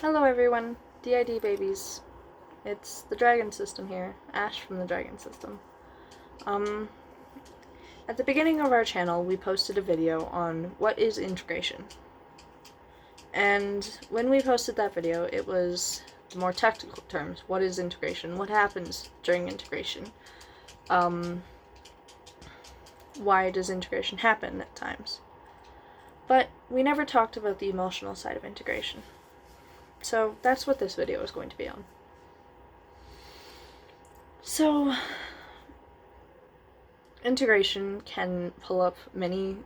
Hello everyone, DIDbabies. It's the Dragon System here, Ash from the Dragon System. At the beginning of our channel, we posted a video on what is integration. And when we posted that video, it was the more technical terms. What is integration? What happens during integration? Why does integration happen at times? But we never talked about the emotional side of integration. So that's what this video is going to be on. So, integration can pull up many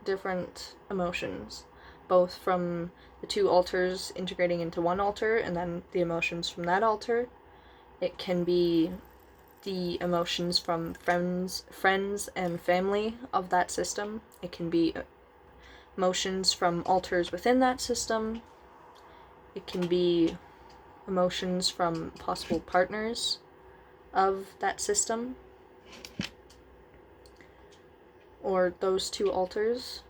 different emotions, both from the two alters integrating into one alter and then the emotions from that alter. It can be the emotions from friends and family of that system. It can be emotions from alters within that system. It can be emotions from possible partners of that system, or those two alters,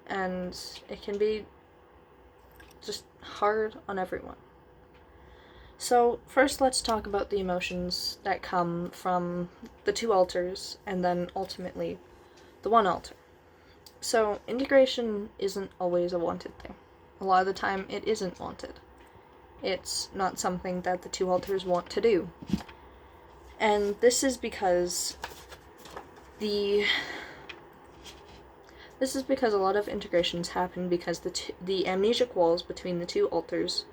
and it can be just hard on everyone. So first let's talk about the emotions that come from the two alters and then ultimately the one alter. So integration isn't always a wanted thing. A lot of the time it isn't wanted. It's not something that the two alters want to do. And this is because a lot of integrations happen because the amnesic walls between the two alters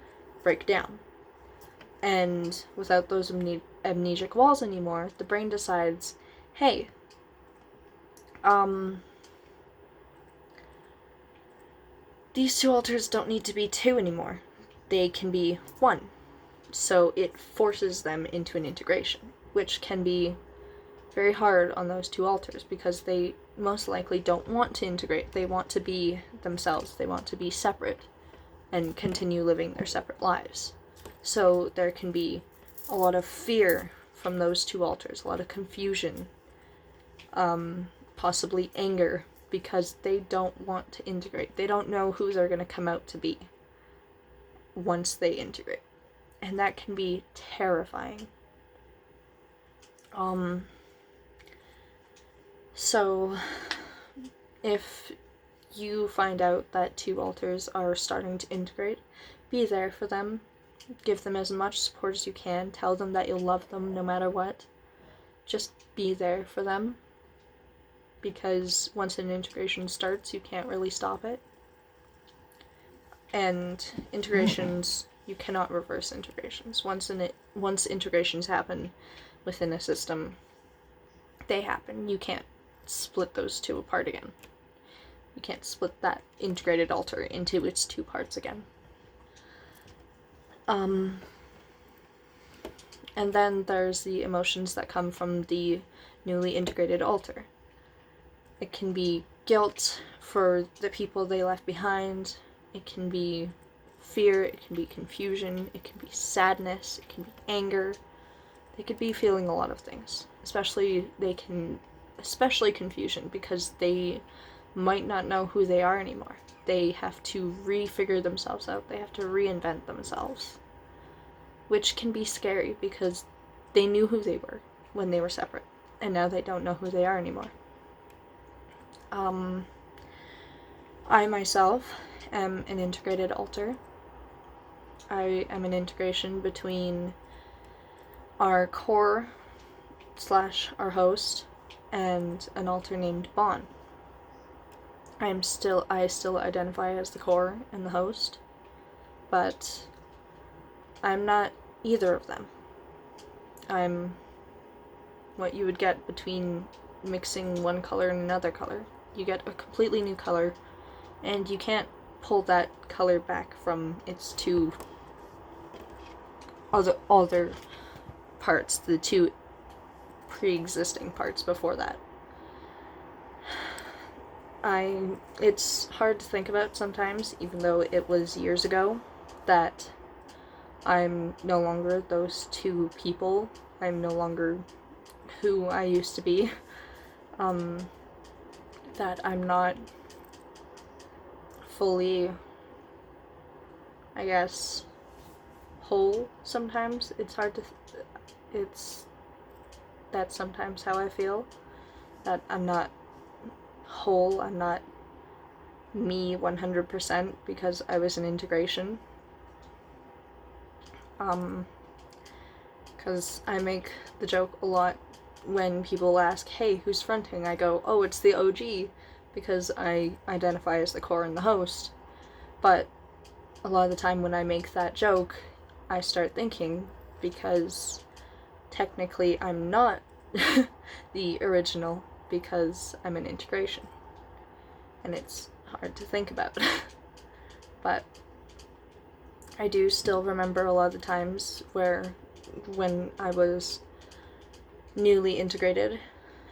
break down. And without those amnesic walls anymore, the brain decides, hey, these two alters don't need to be two anymore. They can be one. So it forces them into an integration, which can be very hard on those two alters because they most likely don't want to integrate. They want to be themselves. They want to be separate and continue living their separate lives. So there can be a lot of fear from those two alters, a lot of confusion, possibly anger, because they don't want to integrate. They don't know who they're going to come out to be once they integrate. And that can be terrifying. So if you find out that two alters are starting to integrate, be there for them. Give them as much support as you can. Tell them that you'll love them no matter what. Just be there for them. Because once an integration starts, you can't really stop it. And integrations, you cannot reverse integrations. Once integrations happen within a system, they happen. You can't split those two apart again. You can't split that integrated alter into its two parts again. And then there's the emotions that come from the newly integrated alter. It can be guilt for the people they left behind. It can be fear, it can be confusion, it can be sadness, it can be anger. They could be feeling a lot of things. Especially confusion, because they might not know who they are anymore. They have to re-figure themselves out. They have to reinvent themselves. Which can be scary because they knew who they were when they were separate. And now they don't know who they are anymore. I myself am an integrated alter. I am an integration between our core / our host and an alter named Bon. I still identify as the core and the host, but I'm not either of them. I'm what you would get between mixing one color and another color. You get a completely new color, and you can't pull that color back from its two other parts, the two pre-existing parts before that. It's hard to think about sometimes, even though it was years ago, that I'm no longer those two people. I'm no longer who I used to be. That I'm not fully I guess, whole sometimes. It's hard to, that's sometimes how I feel, that I'm not whole, I'm not me 100% because I was an integration. Because I make the joke a lot when people ask, hey, who's fronting? I go, oh, it's the OG, because I identify as the core and the host. But a lot of the time when I make that joke, I start thinking, because technically I'm not the original, because I'm an integration. And it's hard to think about. But I do still remember a lot of the times when I was newly integrated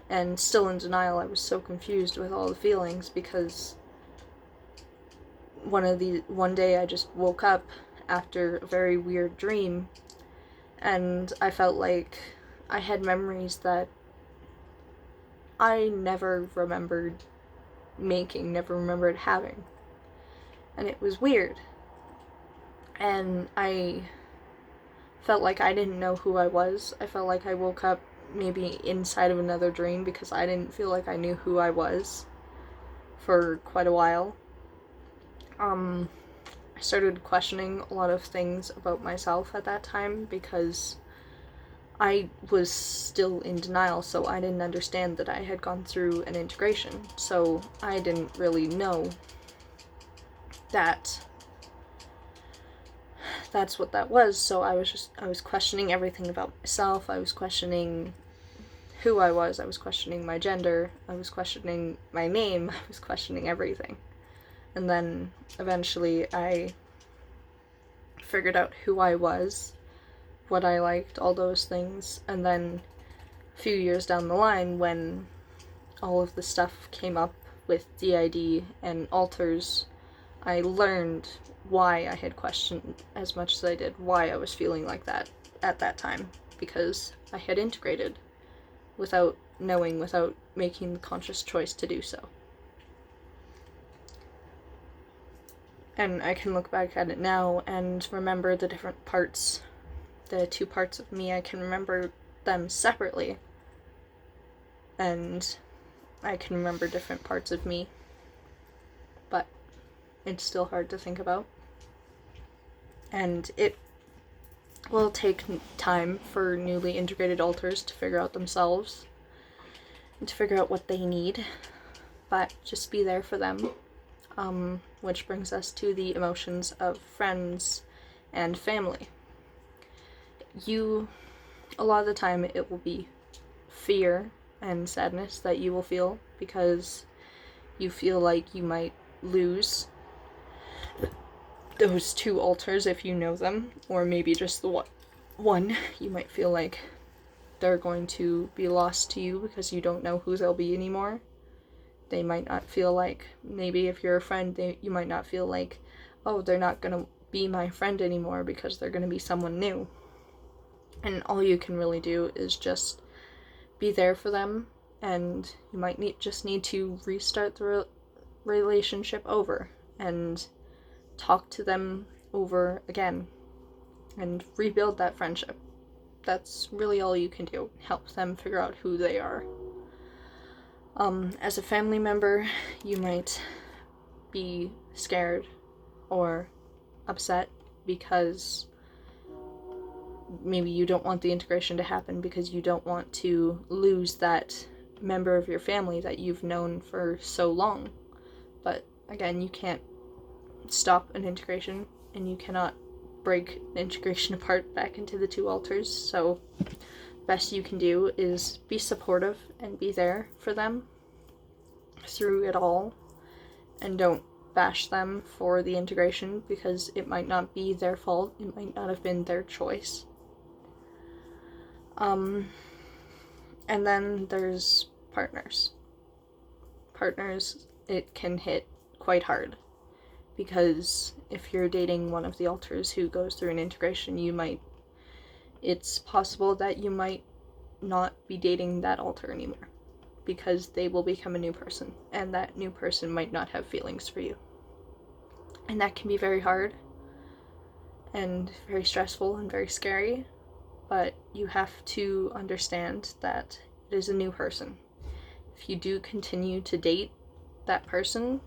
and still in denial, I was so confused with all the feelings, because one day I just woke up after a very weird dream, and I felt like I had memories that I never remembered making, never remembered having. And it was weird. And I felt like I didn't know who I was. I felt like I woke up maybe inside of another dream, because I didn't feel like I knew who I was for quite a while. I started questioning a lot of things about myself at that time, because I was still in denial, so I didn't understand that I had gone through an integration. So I didn't really know that that's what that was. So I was questioning everything about myself. I was questioning who I was questioning my gender, I was questioning my name, I was questioning everything. And then eventually I figured out who I was, what I liked, all those things. And then a few years down the line, when all of the stuff came up with DID and alters, I learned why I had questioned as much as I did, why I was feeling like that at that time, because I had integrated without knowing, without making the conscious choice to do so. And I can look back at it now and remember the different parts, the two parts of me. I can remember them separately, and I can remember different parts of me, but it's still hard to think about. And it will take time for newly integrated alters to figure out themselves and to figure out what they need, but just be there for them. Which brings us to the emotions of friends and family. A lot of the time it will be fear and sadness that you will feel, because you feel like you might lose those two alters if you know them, or maybe just the one. You might feel like they're going to be lost to you because you don't know who they'll be anymore. They might not feel like, maybe if you're a friend, you might not feel like, oh, they're not gonna be my friend anymore because they're gonna be someone new. And all you can really do is just be there for them, and you might just need to restart the relationship over and talk to them over again and rebuild that friendship. That's really all you can do. Help them figure out who they are. As a family member, you might be scared or upset because maybe you don't want the integration to happen, because you don't want to lose that member of your family that you've known for so long. But again, you can't stop an integration, and you cannot break an integration apart back into the two alters. So best you can do is be supportive and be there for them through it all, and don't bash them for the integration, because it might not be their fault, it might not have been their choice. And then there's partners. Partners, it can hit quite hard, because if you're dating one of the alters who goes through an integration, it's possible that you might not be dating that alter anymore, because they will become a new person, and that new person might not have feelings for you. And that can be very hard, and very stressful and very scary, but you have to understand that it is a new person. If you do continue to date that person,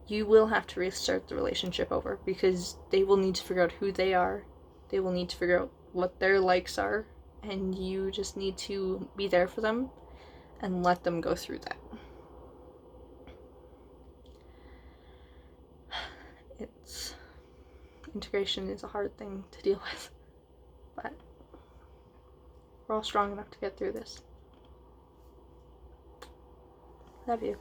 you will have to restart the relationship over, because they will need to figure out who they are, they will need to figure out what their likes are, and you just need to be there for them and let them go through that. Integration is a hard thing to deal with, but we're all strong enough to get through this. Love you.